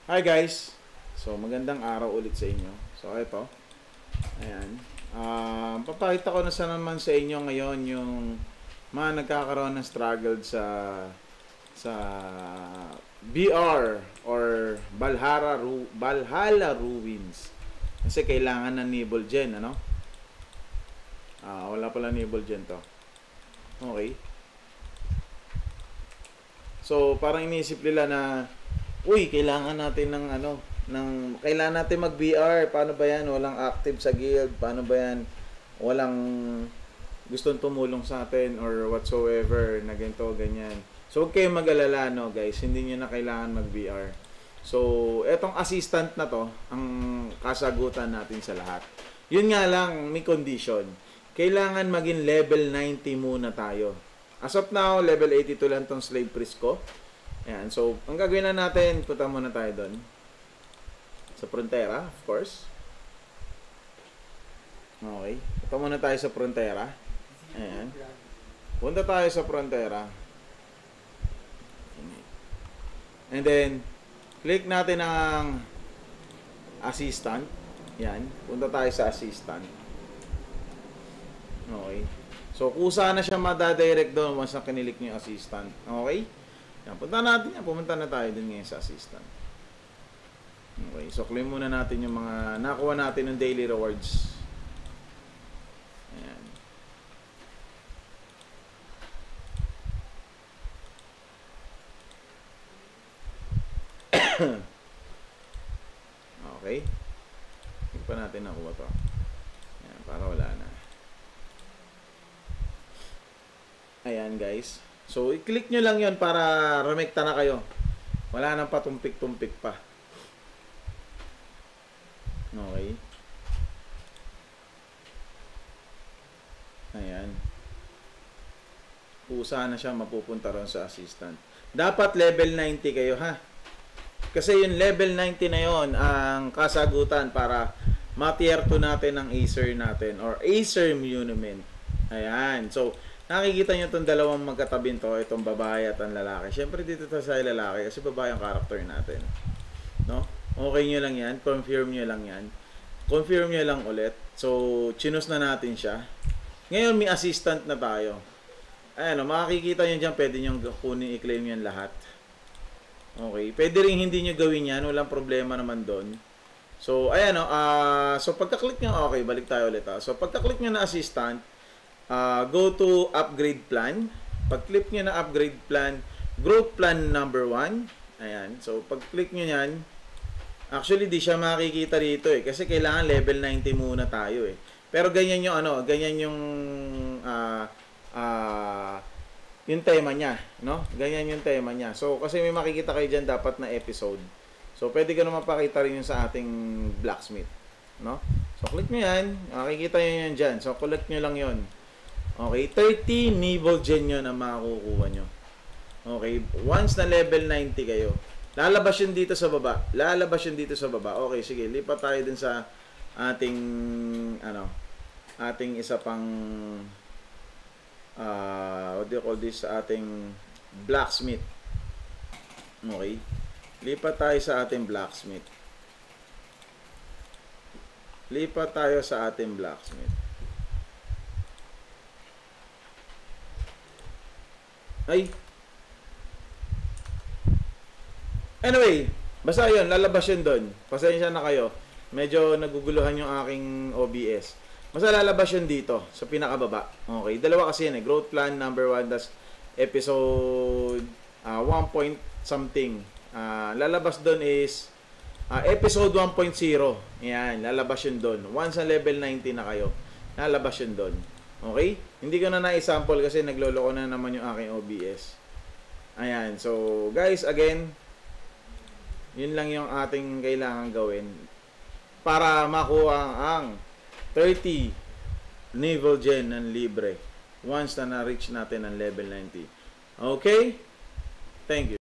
Hi guys! So magandang araw ulit sa inyo. So ito, ayan. Papakita ko na sa naman sa inyo ngayon yung mga nagkakaroon ng struggle sa BR or Valhalla Ruins. Kasi kailangan ng Nibble Gen, ano? Wala pala Nibble Gen to. Okay. So parang iniisip nila na uy, kailangan natin ng kailangan natin mag-BR. Paano ba yan? Walang active sa guild. Paano ba yan? Walang gustong tumulong sa atin or whatsoever na ganito, ganyan. So, huwag kayong mag-alala, no, guys. Hindi nyo na kailangan mag-BR. So, etong assistant na to, ang kasagutan natin sa lahat. Yun nga lang, may condition. Kailangan maging level 90 muna tayo. As of now, level 82 lang tong slave priest ko. Ayan, so, ang gagawin na natin, punta muna tayo doon. Sa Frontera, of course. Okay. Punta muna tayo sa Frontera. Ayan. Punta tayo sa Frontera. And then, click natin ang assistant. Ayan. Punta tayo sa assistant. Okay. So, kusa na siya madadirect doon once na kinilik niyo yung assistant. Okay? Yan, punta natin yan. Pumunta na tayo din ngayon sa assistant. Okay, so claim muna natin yung mga nakuha natin ng daily rewards. Ayan. Okay. Hindi pa natin nakuha to. Ayan, para wala na. Ayan guys. So, i-click nyo lang yon para remekta na kayo. Wala nang patumpik-tumpik pa. Okay. Ayan. Kusa na siya mapupunta ron sa assistant. Dapat level 90 kayo, ha? Kasi yung level 90 na yon ang kasagutan para ma-tier 2 natin ang Acer natin or Acer Monument. Ayan. So, nakikita nyo itong dalawang magkatabing to, itong babae at ang lalaki. Siyempre dito to sa lalaki kasi babae ang character natin. No? Okay nyo lang yan. Confirm nyo lang yan. Confirm nyo lang ulit. So, chinus na natin siya. Ngayon, may assistant na tayo. Ayan, makikita nyo dyan, pwede nyo kunin, i-claim yan lahat. Okay. Pwede rin hindi nyo gawin yan. Walang problema naman doon. So, ayan o. So, pagka-click nyo, okay, balik tayo ulit. So, pagka-click nyo na assistant, go to upgrade plan. Pag-click nyo na upgrade plan, growth plan number 1. Ayan. So, pag-click nyo yan, actually, di siya makikita dito eh. Kasi kailangan level 90 muna tayo eh. Pero ganyan yung ganyan yung tema niya, no? Ganyan yung tema niya. So, kasi may makikita kayo dyan dapat na episode. So, pwede ka naman mapakita rin yun sa ating blacksmith, no? So, click nyo yan. Makikita nyo yan dyan. So, collect nyo lang yun. Okay, 30 Nibble Gen yun ang makukuha nyo. Okay, once na level 90 kayo, lalabas yun dito sa baba. Lalabas yun dito sa baba. Okay, sige, lipat tayo din sa ating, ating isa pang, what do you call this, ating blacksmith. Okay, lipat tayo sa ating blacksmith. Lipat tayo sa ating blacksmith. Ay. Anyway, basta yun, lalabas yun doon. Pasensya na kayo. Medyo naguguluhan yung aking OBS. Basta lalabas yun dito, sa pinakababa. Okay, dalawa kasi yan eh. Growth plan number 1, that's episode 1 point something. Lalabas doon is episode 1.0. Yan, lalabas yun doon. Once na level 90 na kayo, lalabas yun doon. Okay? Hindi ko na na-sample kasi nagloloko na naman yung aking OBS. Ayan. So, guys, again, yun lang yung ating kailangan gawin para makuha ang 30 Nibble Gen ng libre once na na-reach natin ang level 90. Okay? Thank you.